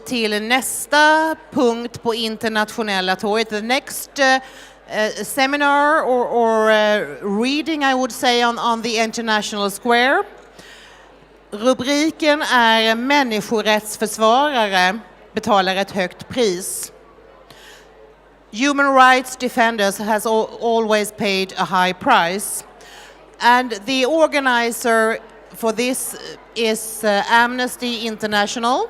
till nästa punkt på internationella torget. The next seminar or reading, I would say, on the international square. Rubriken är Människorättsförsvarare betalar ett högt pris. Human rights defenders has always paid a high price. And the organizer for this is Amnesty International.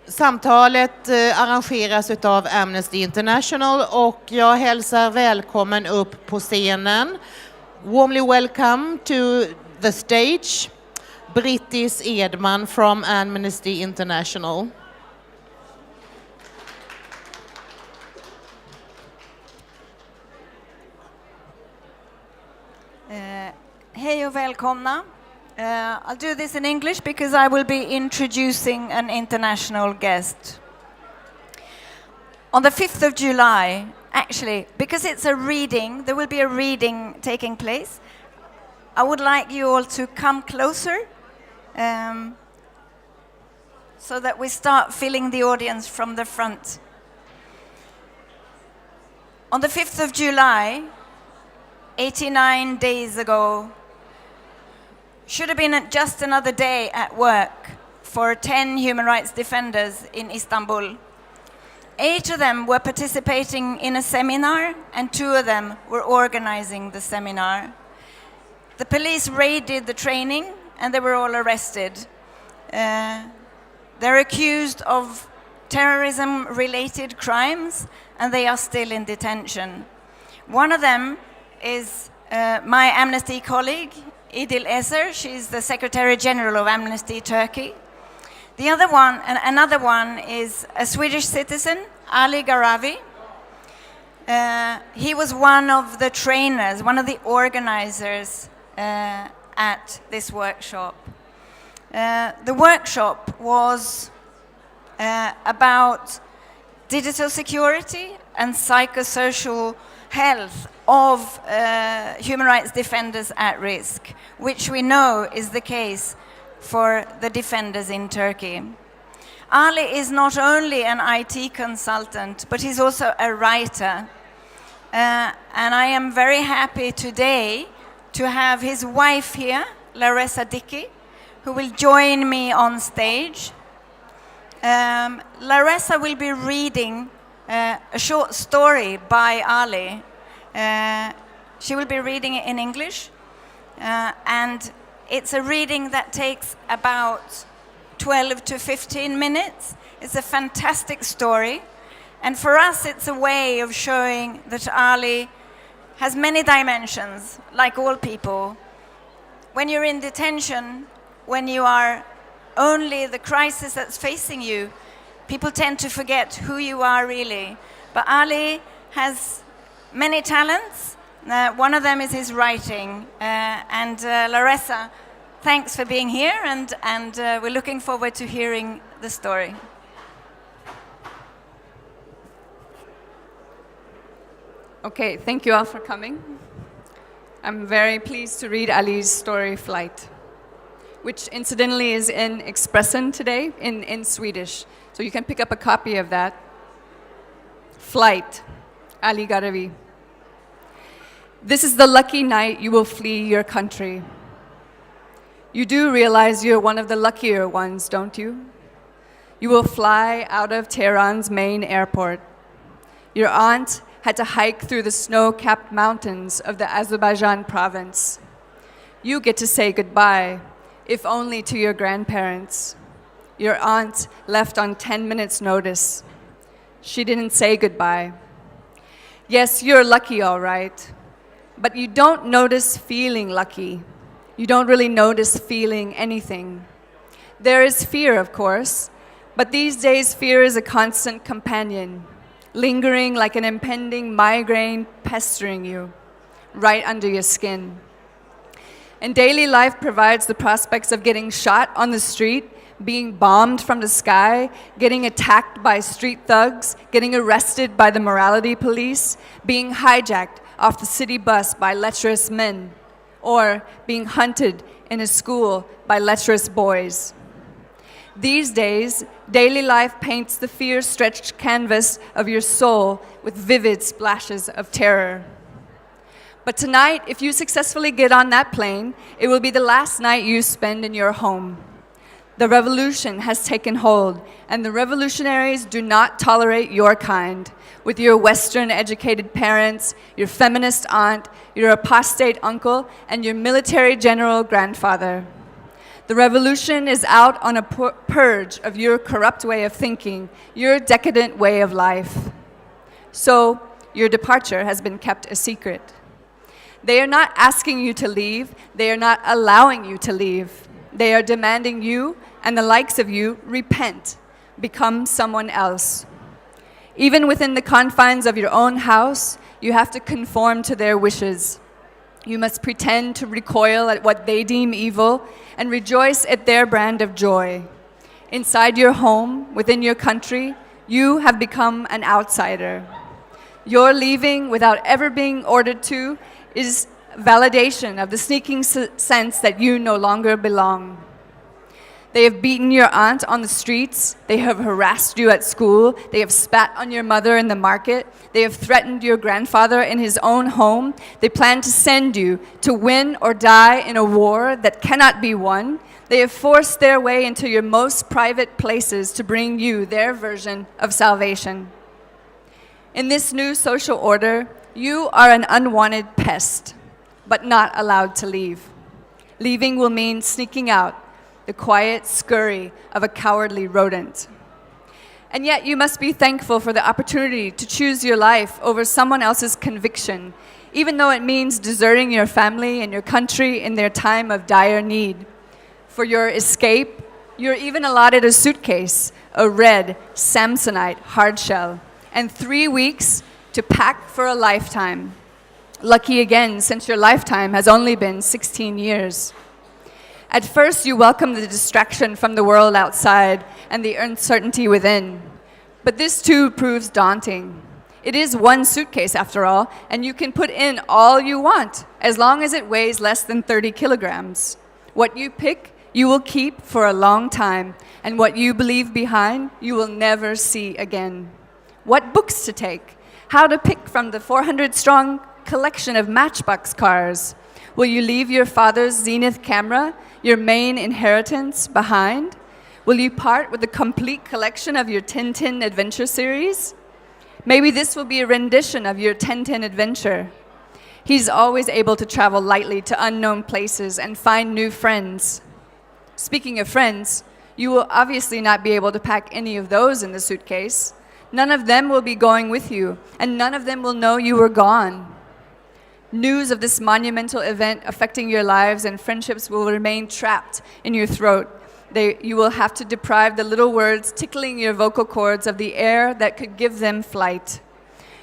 Samtalet arrangeras utav Amnesty International och jag hälsar välkommen upp på scenen. Warmly welcome to the stage, Brittis Edman from Amnesty International. Hej och välkomna. I'll do this in English because I will be introducing an international guest. On the 5th of July, actually, because it's a reading, there will be a reading taking place. I would like you all to come closer so that we start filling the audience from the front. On the 5th of July, 89 days ago, should have been just another day at work for 10 human rights defenders in Istanbul. 8 of them were participating in a seminar and 2 of them were organizing the seminar. The police raided the training and they were all arrested. They're accused of terrorism-related crimes and they are still in detention. One of them is my Amnesty colleague, Idil Eser. She's the Secretary General of Amnesty Turkey. The other one, another one, is a Swedish citizen, Ali Garavi. He was one of the trainers, one of the organizers at this workshop. The workshop was about digital security and psychosocial health of human rights defenders at risk, which we know is the case for the defenders in Turkey. Ali is not only an IT consultant, but he's also a writer. And I am very happy today to have his wife here, Laressa Dickey, who will join me on stage. Laressa will be reading a short story by Ali. She will be reading it in English, and it's a reading that takes about 12 to 15 minutes. It's a fantastic story, and for us it's a way of showing that Ali has many dimensions, like all people. When you're in detention, when you are only the crisis that's facing you, people tend to forget who you are really. But Ali has many talents. One of them is his writing. And Laressa, thanks for being here, and we're looking forward to hearing the story. Okay, thank you all for coming. I'm very pleased to read Ali's story, Flight, which incidentally is in Expressen today in Swedish. So you can pick up a copy of that. Flight, Ali Garavi. This is the lucky night you will flee your country. You do realize you're one of the luckier ones, don't you? You will fly out of Tehran's main airport. Your aunt had to hike through the snow-capped mountains of the Azerbaijan province. You get to say goodbye, if only to your grandparents. Your aunt left on 10 minutes' notice. She didn't say goodbye. Yes, you're lucky, all right, but you don't notice feeling lucky. You don't really notice feeling anything. There is fear, of course, but these days fear is a constant companion, lingering like an impending migraine pestering you, right under your skin. And daily life provides the prospects of getting shot on the street, being bombed from the sky, getting attacked by street thugs, getting arrested by the morality police, being hijacked off the city bus by lecherous men, or being hunted in a school by lecherous boys. These days, daily life paints the fear-stretched canvas of your soul with vivid splashes of terror. But tonight, if you successfully get on that plane, it will be the last night you spend in your home. The revolution has taken hold, and the revolutionaries do not tolerate your kind, with your Western-educated parents, your feminist aunt, your apostate uncle, and your military general grandfather. The revolution is out on a purge of your corrupt way of thinking, your decadent way of life. So, your departure has been kept a secret. They are not asking you to leave, they are not allowing you to leave. They are demanding you and the likes of you repent, become someone else. Even within the confines of your own house, you have to conform to their wishes. You must pretend to recoil at what they deem evil and rejoice at their brand of joy. Inside your home, within your country, you have become an outsider. Your leaving without ever being ordered to is validation of the sneaking sense that you no longer belong. They have beaten your aunt on the streets, they have harassed you at school, they have spat on your mother in the market, they have threatened your grandfather in his own home, they plan to send you to win or die in a war that cannot be won. They have forced their way into your most private places to bring you their version of salvation. In this new social order, you are an unwanted pest, but not allowed to leave. Leaving will mean sneaking out, the quiet scurry of a cowardly rodent. And yet you must be thankful for the opportunity to choose your life over someone else's conviction, even though it means deserting your family and your country in their time of dire need. For your escape, you're even allotted a suitcase, a red Samsonite hardshell, and 3 weeks to pack for a lifetime. Lucky again, since your lifetime has only been 16 years. At first, you welcome the distraction from the world outside and the uncertainty within. But this too proves daunting. It is one suitcase after all, and you can put in all you want, as long as it weighs less than 30 kilograms. What you pick, you will keep for a long time, and what you leave behind, you will never see again. What books to take? How to pick from the 400-strong collection of Matchbox cars? Will you leave your father's Zenith camera, your main inheritance, behind? Will you part with the complete collection of your Tintin adventure series? Maybe this will be a rendition of your Tintin adventure. He's always able to travel lightly to unknown places and find new friends. Speaking of friends, you will obviously not be able to pack any of those in the suitcase. None of them will be going with you, and none of them will know you were gone. News of this monumental event affecting your lives and friendships will remain trapped in your throat. You will have to deprive the little words tickling your vocal cords of the air that could give them flight.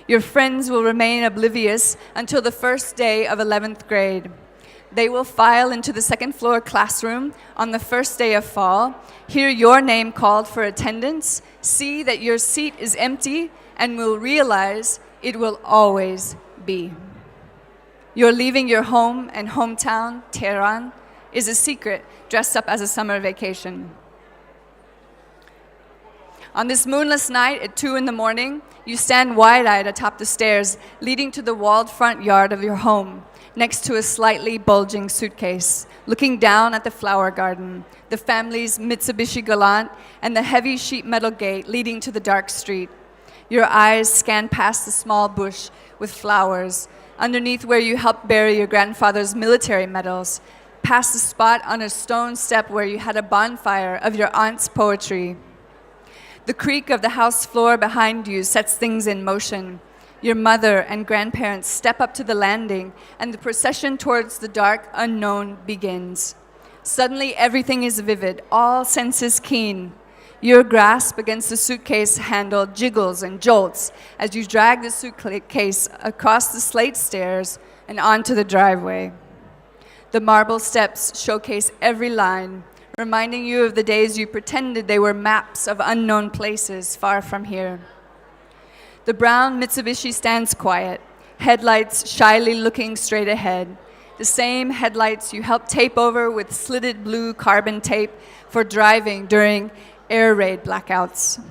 Your friends will remain oblivious until the first day of 11th grade. They will file into the second-floor classroom on the first day of fall, hear your name called for attendance, see that your seat is empty, and will realize it will always be. Your leaving your home and hometown, Tehran, is a secret dressed up as a summer vacation. On this moonless night at 2 in the morning, you stand wide-eyed atop the stairs leading to the walled front yard of your home, next to a slightly bulging suitcase, looking down at the flower garden, the family's Mitsubishi Galant, and the heavy sheet metal gate leading to the dark street. Your eyes scan past the small bush with flowers, underneath where you helped bury your grandfather's military medals, past the spot on a stone step where you had a bonfire of your aunt's poetry. The creak of the house floor behind you sets things in motion. Your mother and grandparents step up to the landing, and the procession towards the dark unknown begins. Suddenly, everything is vivid, all senses keen. Your grasp against the suitcase handle jiggles and jolts as you drag the suitcase across the slate stairs and onto the driveway. The marble steps showcase every line, reminding you of the days you pretended they were maps of unknown places far from here. The brown Mitsubishi stands quiet, headlights shyly looking straight ahead. the same headlights you helped tape over with slitted blue carbon tape for driving during air raid blackouts.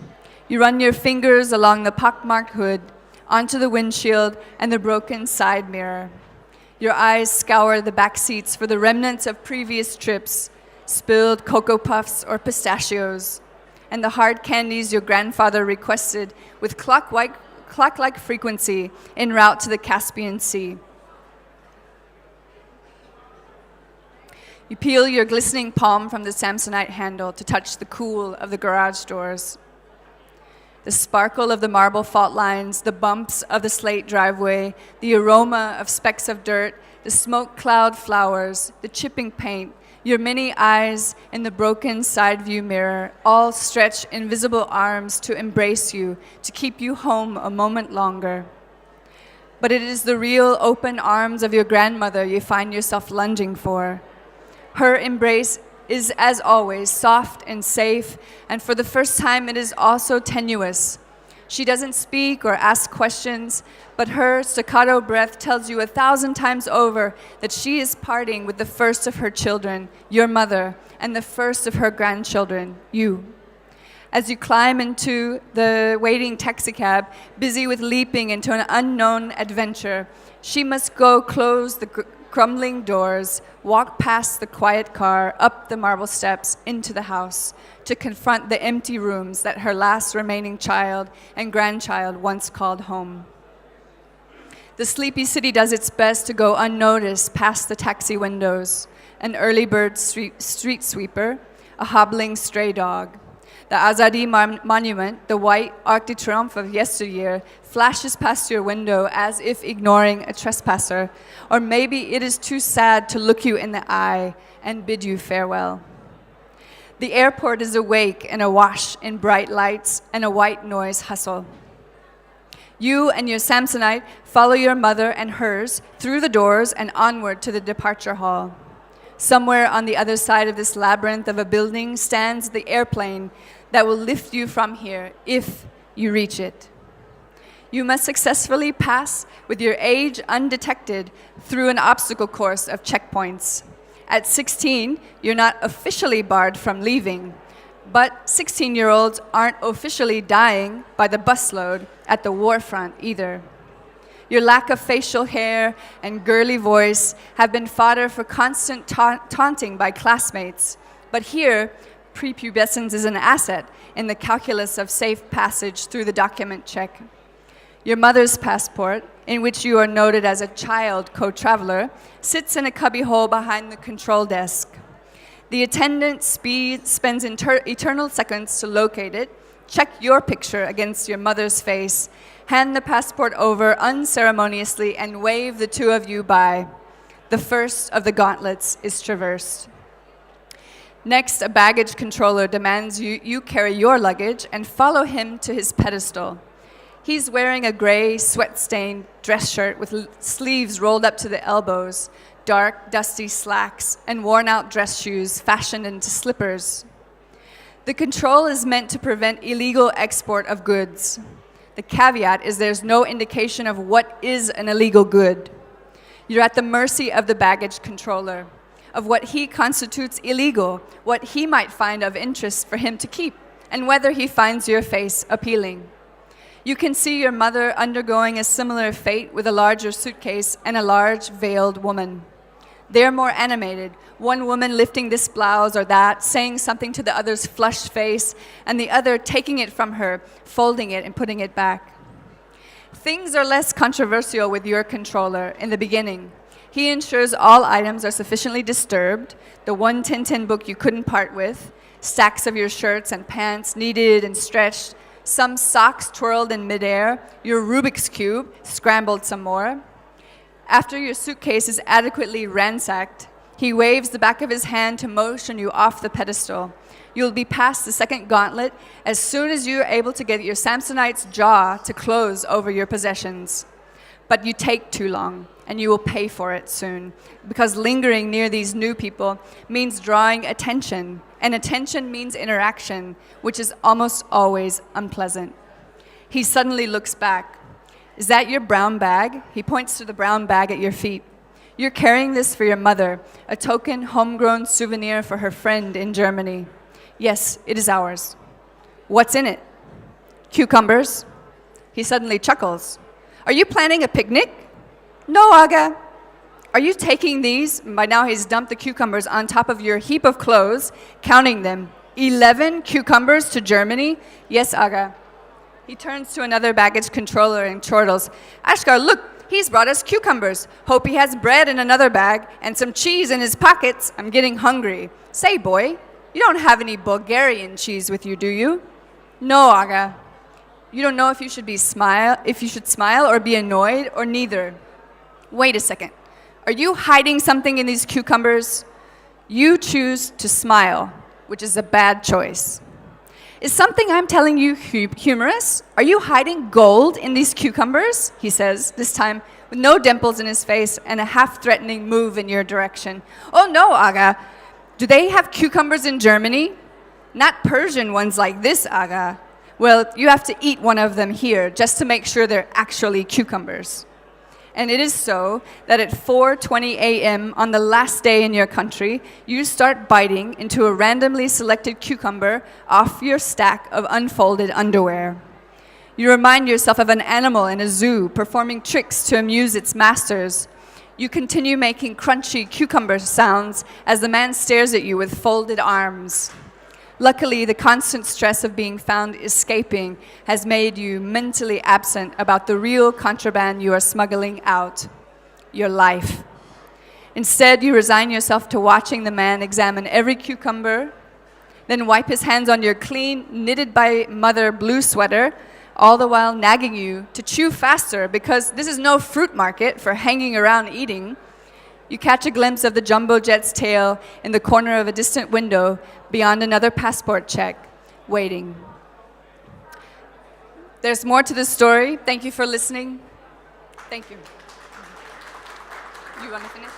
You run your fingers along the pockmarked hood, onto the windshield and the broken side mirror. Your eyes scour the back seats for the remnants of previous trips, spilled Cocoa Puffs or pistachios, and the hard candies your grandfather requested with clock-like frequency en route to the Caspian Sea. You peel your glistening palm from the Samsonite handle to touch the cool of the garage doors. The sparkle of the marble fault lines, the bumps of the slate driveway, the aroma of specks of dirt, the smoke cloud flowers, the chipping paint, your many eyes in the broken side view mirror all stretch invisible arms to embrace you, to keep you home a moment longer. But it is the real open arms of your grandmother you find yourself lunging for. Her embrace is, as always, soft and safe, and for the first time it is also tenuous. She doesn't speak or ask questions, but her staccato breath tells you 1,000 times over that she is parting with the first of her children, your mother, and the first of her grandchildren, you. As you climb into the waiting taxicab, busy with leaping into an unknown adventure, she must go close the crumbling doors, walk past the quiet car, up the marble steps, into the house, to confront the empty rooms that her last remaining child and grandchild once called home. The sleepy city does its best to go unnoticed past the taxi windows, an early bird street sweeper, a hobbling stray dog. The Azadi monument, the white Arc de Triomphe of yesteryear, flashes past your window as if ignoring a trespasser, or maybe it is too sad to look you in the eye and bid you farewell. The airport is awake and awash in bright lights and a white noise hustle. You and your Samsonite follow your mother and hers through the doors and onward to the departure hall. Somewhere on the other side of this labyrinth of a building stands the airplane that will lift you from here if you reach it. You must successfully pass with your age undetected through an obstacle course of checkpoints. At 16, you're not officially barred from leaving, but 16-year-olds aren't officially dying by the busload at the war front either. Your lack of facial hair and girly voice have been fodder for constant taunting by classmates. But here, prepubescence is an asset in the calculus of safe passage through the document check. Your mother's passport, in which you are noted as a child co-traveler, sits in a cubbyhole behind the control desk. The attendant spends eternal seconds to locate it, check your picture against your mother's face, hand the passport over unceremoniously, and wave the two of you by. The first of the gauntlets is traversed. Next, a baggage controller demands you carry your luggage and follow him to his pedestal. He's wearing a gray, sweat-stained dress shirt with sleeves rolled up to the elbows, dark, dusty slacks, and worn-out dress shoes fashioned into slippers. The control is meant to prevent illegal export of goods. The caveat is there's no indication of what is an illegal good. You're at the mercy of the baggage controller, of what he constitutes illegal, what he might find of interest for him to keep, and whether he finds your face appealing. You can see your mother undergoing a similar fate with a larger suitcase and a large veiled woman. They're more animated, one woman lifting this blouse or that, saying something to the other's flushed face, and the other taking it from her, folding it and putting it back. Things are less controversial with your controller in the beginning. He ensures all items are sufficiently disturbed, the one Tintin book you couldn't part with, stacks of your shirts and pants kneaded and stretched, some socks twirled in midair, your Rubik's Cube scrambled some more. After your suitcase is adequately ransacked, he waves the back of his hand to motion you off the pedestal. You'll be past the second gauntlet as soon as you're able to get your Samsonite's jaw to close over your possessions. But you take too long, and you will pay for it soon, because lingering near these new people means drawing attention, and attention means interaction, which is almost always unpleasant. He suddenly looks back. Is that your brown bag? He points to the brown bag at your feet. You're carrying this for your mother, a token homegrown souvenir for her friend in Germany. Yes, it is ours. What's in it? Cucumbers. He suddenly chuckles. Are you planning a picnic? No, Aga. Are you taking these? By now he's dumped the cucumbers on top of your heap of clothes, counting them. 11 cucumbers to Germany? Yes, Aga. He turns to another baggage controller and chortles. Ashkar, look, he's brought us cucumbers. Hope he has bread in another bag and some cheese in his pockets. I'm getting hungry. Say, boy, you don't have any Bulgarian cheese with you, do you? No, Aga. You don't know if you should smile or be annoyed or neither. Wait a second. Are you hiding something in these cucumbers? You choose to smile, which is a bad choice. Is something I'm telling you humorous? Are you hiding gold in these cucumbers? He says, this time with no dimples in his face and a half-threatening move in your direction. Oh no, Aga. Do they have cucumbers in Germany? Not Persian ones like this, Aga. Well, you have to eat one of them here just to make sure they're actually cucumbers. And it is so that at 4:20 a.m. on the last day in your country, you start biting into a randomly selected cucumber off your stack of unfolded underwear. You remind yourself of an animal in a zoo performing tricks to amuse its masters. You continue making crunchy cucumber sounds as the man stares at you with folded arms. Luckily, the constant stress of being found escaping has made you mentally absent about the real contraband you are smuggling out, your life. Instead, you resign yourself to watching the man examine every cucumber, then wipe his hands on your clean, knitted by mother blue sweater, all the while nagging you to chew faster because this is no fruit market for hanging around eating. You catch a glimpse of the jumbo jet's tail in the corner of a distant window beyond another passport check, waiting. There's more to this story. Thank you for listening. Thank you. You want to finish?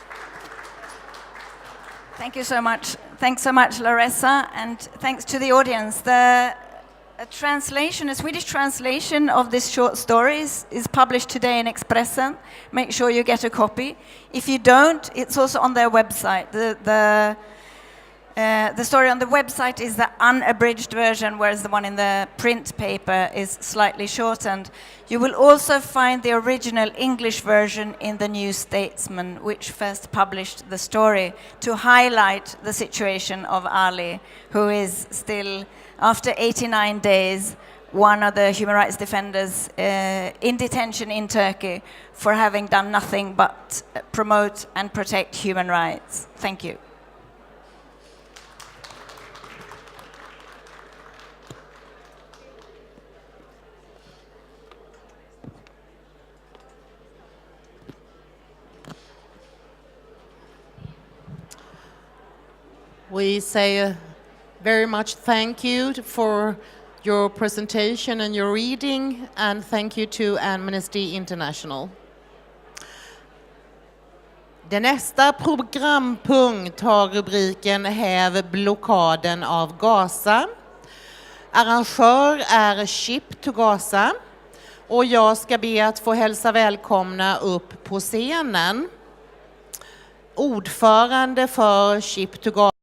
Thank you so much. Thanks so much, Laressa, and thanks to the audience. A Swedish translation of this short story is published today in Expressen. Make sure you get a copy. If you don't, it's also on their website. The story on the website is the unabridged version, whereas the one in the print paper is slightly shortened. You will also find the original English version in the New Statesman, which first published the story to highlight the situation of Ali, who is still, after 89 days, one of the human rights defenders in detention in Turkey for having done nothing but promote and protect human rights. Thank you. We say very much thank you for your presentation and your reading, and thank you to Amnesty International. Den nästa programpunkt har rubriken Häv blockaden av Gaza. Arrangör är Ship to Gaza, och jag ska be att få hälsa välkomna upp på scenen ordförande för Ship to Gaza.